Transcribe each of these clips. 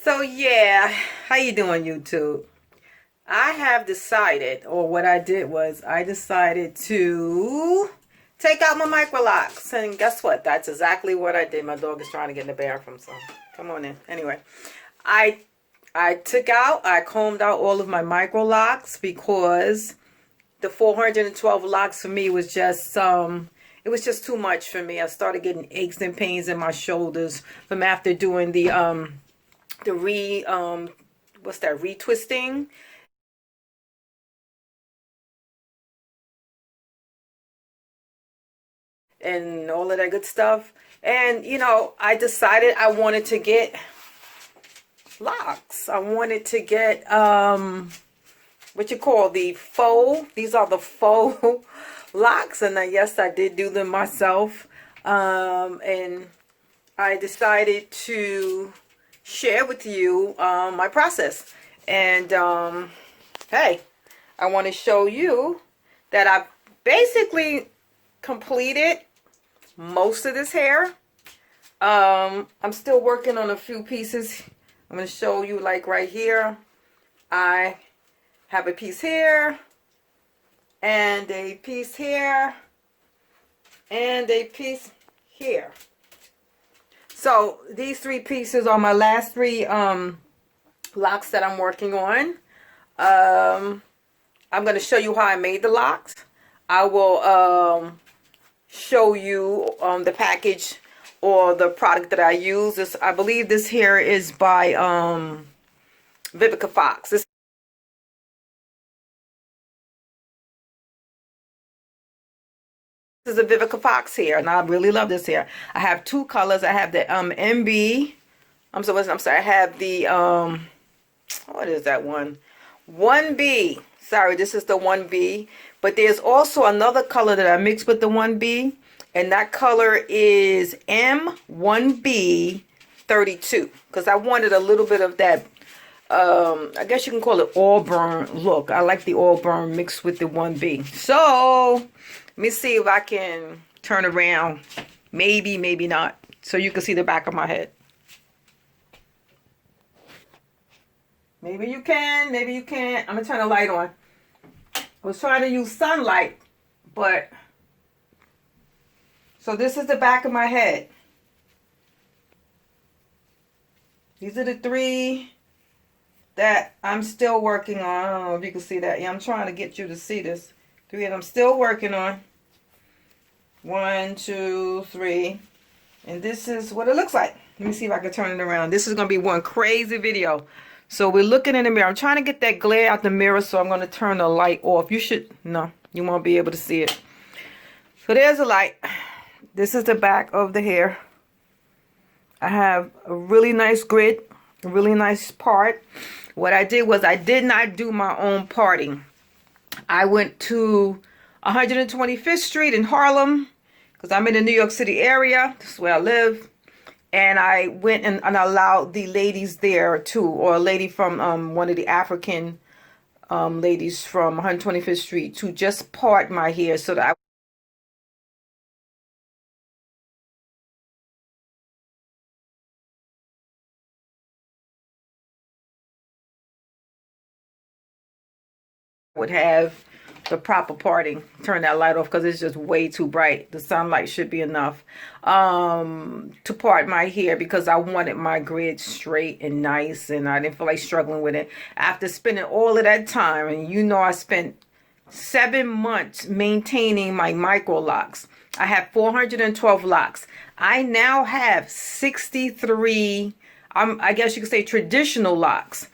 So yeah, how you doing, YouTube? I have decided, or what I did was I decided to take out my micro locks, and guess what? That's exactly what I did. My dog is trying to get in the bathroom, so come on in. Anyway, I I combed out all of my micro locks because the 412 locks for me was just it was just too much for me. I started getting aches and pains in my shoulders from after doing the what's that, retwisting, and all of that good stuff. And you know, I decided I wanted to get locks. I wanted to get what you call the faux. These are the faux locks, and yes, I did do them myself. And I decided to share with you my process. And hey, I want to show you that I basically completed most of this hair. I'm still working on a few pieces. I'm going to show you, like right here, I have a piece here, and a piece here, and a piece here. So these three pieces are my last three locks that I'm working on. I'm going to show you how I made the locks. I will show you the package or the product that I use. This, I believe this here is by Vivica Fox. This is a Vivica Fox hair, and I really love this hair. I have two colors. I have the MB. I'm sorry. I have the what is that one? 1B. Sorry, this is the 1B. But there's also another color that I mixed with the 1B, and that color is M1B 32, because I wanted a little bit of that, I guess you can call it auburn look. I like the auburn mixed with the 1B. So let me see if I can turn around. Maybe, maybe not. So you can see the back of my head. Maybe you can, maybe you can't. I'm going to turn the light on. I was trying to use sunlight, but... So this is the back of my head. These are the three that I'm still working on. I don't know if you can see that. Yeah, I'm trying to get you to see this. Three that I'm still working on. 1, 2, 3. And this is what it looks like. Let me see if I can turn it around. This is going to be one crazy video. So we're looking in the mirror. I'm trying to get that glare out the mirror, so I'm going to turn the light off. You should, no, you won't be able to see it. So there's the light. This is the back of the hair. I have a really nice grid, a really nice part. What I did was I did not do my own parting. I went to 125th Street in Harlem, because I'm in the New York City area. This is where I live. And I went and allowed the ladies there too, or a lady from one of the African ladies from 125th Street to just part my hair so that I would have the proper parting. Turn that light off because it's just way too bright. The sunlight should be enough to part my hair, because I wanted my grid straight and nice, and I didn't feel like struggling with it after spending all of that time. And you know, I spent 7 months maintaining my micro locks. I have 412 locks. I now have 63 I guess you could say traditional locks.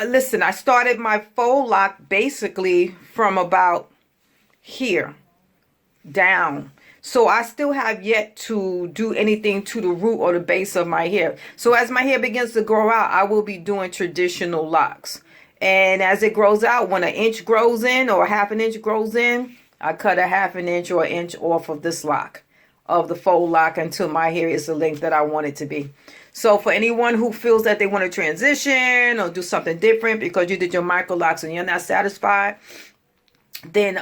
Listen, I started my faux lock basically from about here down. So I still have yet to do anything to the root or the base of my hair. So as my hair begins to grow out, I will be doing traditional locks. And as it grows out, when an inch grows in or a half an inch grows in, I cut a half an inch or an inch off of this lock, of the faux lock, until my hair is the length that I want it to be. So for anyone who feels that they want to transition or do something different because you did your micro locks and you're not satisfied, then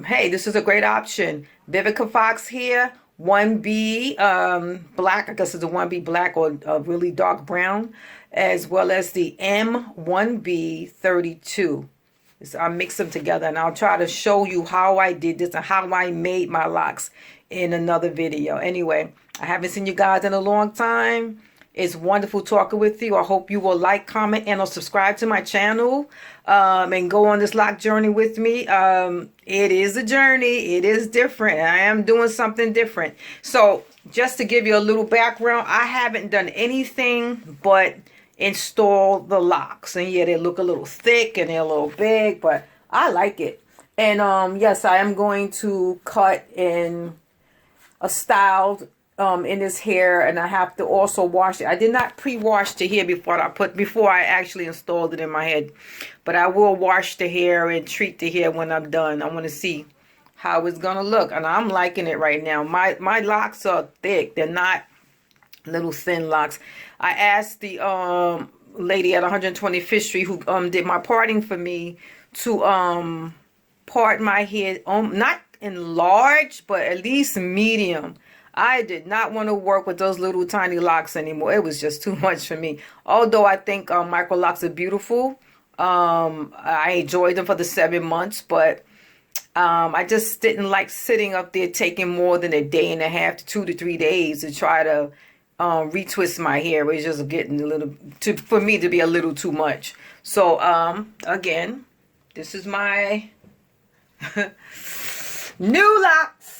hey, this is a great option. Vivica Fox here, 1B black, I guess it's a 1B black or a really dark brown. as well as the M1B32. So I mix them together, and I'll try to show you how I did this and how I made my locks in another video. Anyway, I haven't seen you guys in a long time. It's wonderful talking with you. I hope you will like, comment, and or subscribe to my channel, and go on this lock journey with me. It is a journey. It is different. I am doing something different. So just to give you a little background, I haven't done anything but install the locks. And yeah, they look a little thick and they're a little big, but I like it. And yes, I am going to cut in a styled in this hair, and I have to also wash it. I did not pre-wash the hair before I actually installed it in my head, but I will wash the hair and treat the hair when I'm done. I want to see how it's gonna look, and I'm liking it right now. My locks are thick. They're not little thin locks. I asked the lady at 125th Street who did my parting for me to part my hair, not in large, but at least medium. I did not want to work with those little tiny locks anymore. It was just too much for me. Although I think micro locks are beautiful. I enjoyed them for the 7 months, but I just didn't like sitting up there taking more than a day and a half to 2 to 3 days to try to retwist my hair. It was just getting a little for me to be a little too much. So again, this is my new locks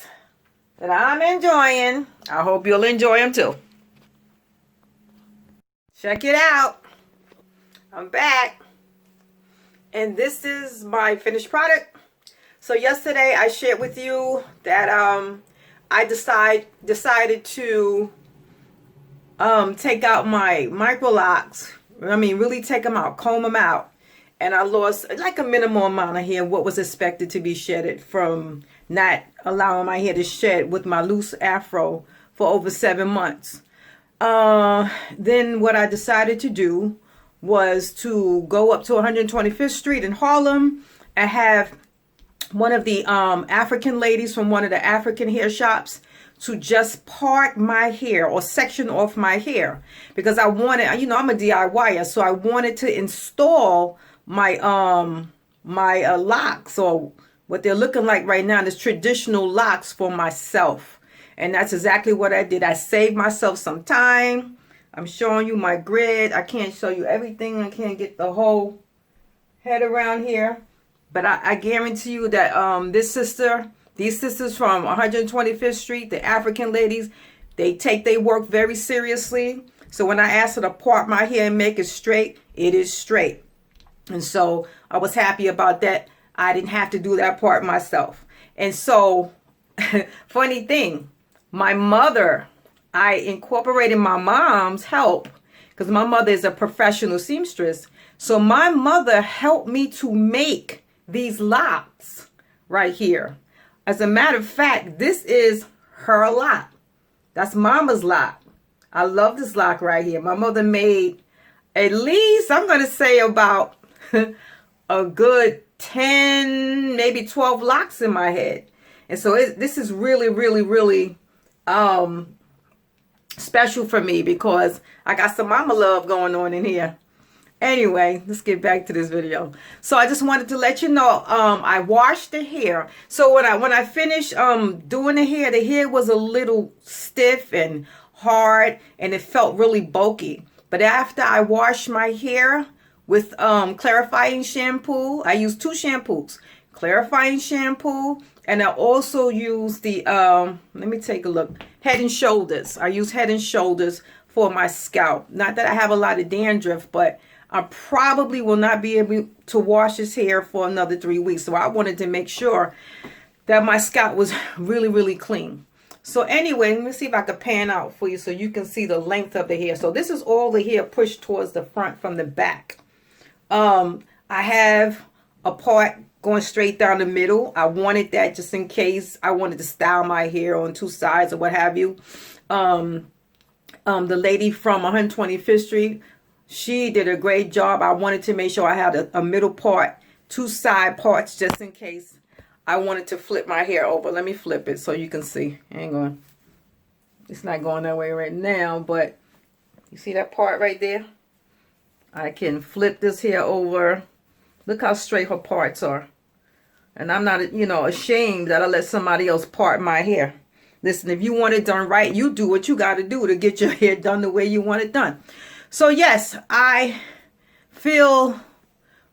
that I'm enjoying. I hope you'll enjoy them too. Check it out. I'm back, and this is my finished product. So yesterday I shared with you that I decided to take out my micro locks. I mean, really take them out, comb them out. And I lost like a minimal amount of hair, what was expected to be shedded from not allowing my hair to shed with my loose afro for over 7 months. Then what I decided to do was to go up to 125th Street in Harlem and have one of the African ladies from one of the African hair shops to just part my hair or section off my hair, because I wanted, you know, I'm a DIYer, so I wanted to install my my locks, or what they're looking like right now, is traditional locks for myself. And that's exactly what I did. I saved myself some time. I'm showing you my grid. I can't show you everything. I can't get the whole head around here, but I guarantee you that these sisters from 125th Street, the African ladies, they take their work very seriously. So when I asked her to part my hair and make it straight, it is straight. And so I was happy about that. I didn't have to do that part myself. And so, funny thing, my mother, I incorporated my mom's help, because my mother is a professional seamstress. So my mother helped me to make these locks right here. As a matter of fact, this is her lock. That's Mama's lock. I love this lock right here. My mother made at least, I'm going to say about a good 10, maybe 12 locks in my head. And so this is really, really, really special for me, because I got some mama love going on in here. Anyway, let's get back to this video. So I just wanted to let you know, I washed the hair. So when I finished doing the hair was a little stiff and hard, and it felt really bulky. But after I washed my hair with clarifying shampoo, I used 2 shampoos, clarifying shampoo, and I also used the let me take a look, Head and Shoulders. I use Head and Shoulders for my scalp. Not that I have a lot of dandruff, but I probably will not be able to wash his hair for another 3 weeks. So I wanted to make sure that my scalp was really, really clean. So anyway, let me see if I can pan out for you so you can see the length of the hair. So this is all the hair pushed towards the front from the back. I have a part going straight down the middle. I wanted that just in case I wanted to style my hair on 2 sides or what have you. The lady from 125th Street, she did a great job. I wanted to make sure I had a middle part, 2 side parts, just in case I wanted to flip my hair over. Let me flip it so you can see. Hang on. It's not going that way right now, but you see that part right there? I can flip this hair over. Look how straight her parts are. And I'm not, you know, ashamed that I let somebody else part my hair. Listen, if you want it done right, you do what you got to do to get your hair done the way you want it done. So yes, I feel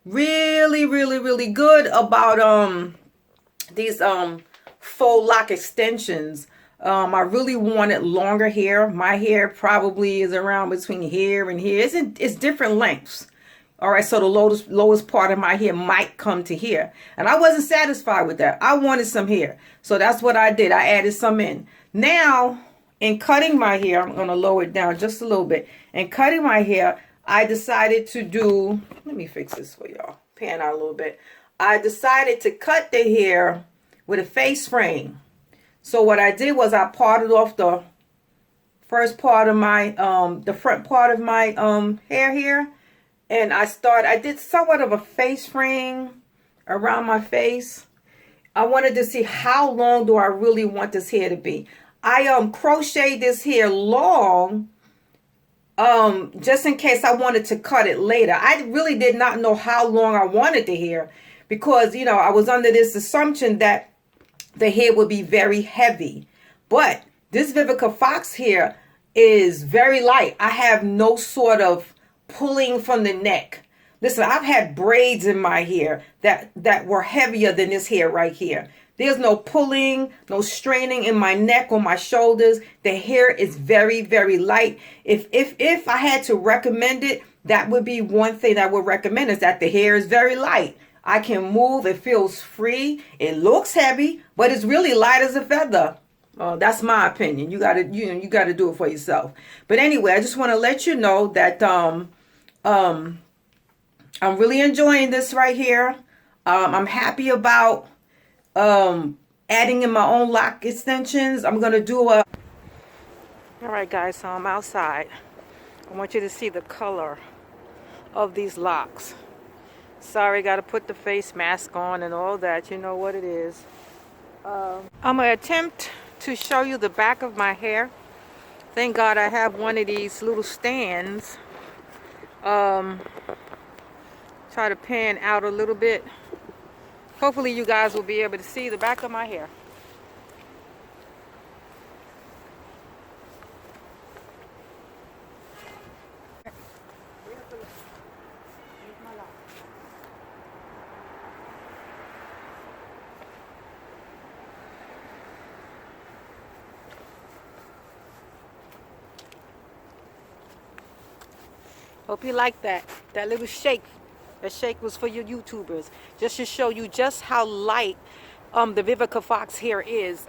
really, really, really good about these faux lock extensions. I really wanted longer hair. My hair probably is around between here and here. It's different lengths. All right, so the lowest part of my hair might come to here. And I wasn't satisfied with that. I wanted some hair. So that's what I did. I added some in. Now, in cutting my hair, I'm going to lower it down just a little bit. In cutting my hair, I decided to do, let me fix this for y'all, pan out a little bit. I decided to cut the hair with a face frame. So what I did was I parted off the first part of my, the front part of my hair here. And I did somewhat of a face frame around my face. I wanted to see how long do I really want this hair to be. I crocheted this hair long just in case I wanted to cut it later. I really did not know how long I wanted the hair because, you know, I was under this assumption that the hair would be very heavy. But this Vivica Fox hair is very light. I have no sort of pulling from the neck. Listen, I've had braids in my hair that were heavier than this hair right here. There's no pulling, no straining in my neck or my shoulders. The hair is very, very light. If I had to recommend it, that would be one thing I would recommend is that the hair is very light. I can move. It feels free. It looks heavy, but it's really light as a feather. That's my opinion. You gotta do it for yourself. But anyway, I just want to let you know that I'm really enjoying this right here. I'm happy about adding in my own lock extensions. I'm gonna do a. All right, guys. So I'm outside. I want you to see the color of these locks. Sorry, got to put the face mask on and all that. You know what it is. I'm gonna attempt to show you the back of my hair. Thank God I have one of these little stands. Try to pan out a little bit. Hopefully you guys will be able to see the back of my hair. Hope you like that little shake. That shake was for you YouTubers, just to show you just how light the Vivica Fox hair is.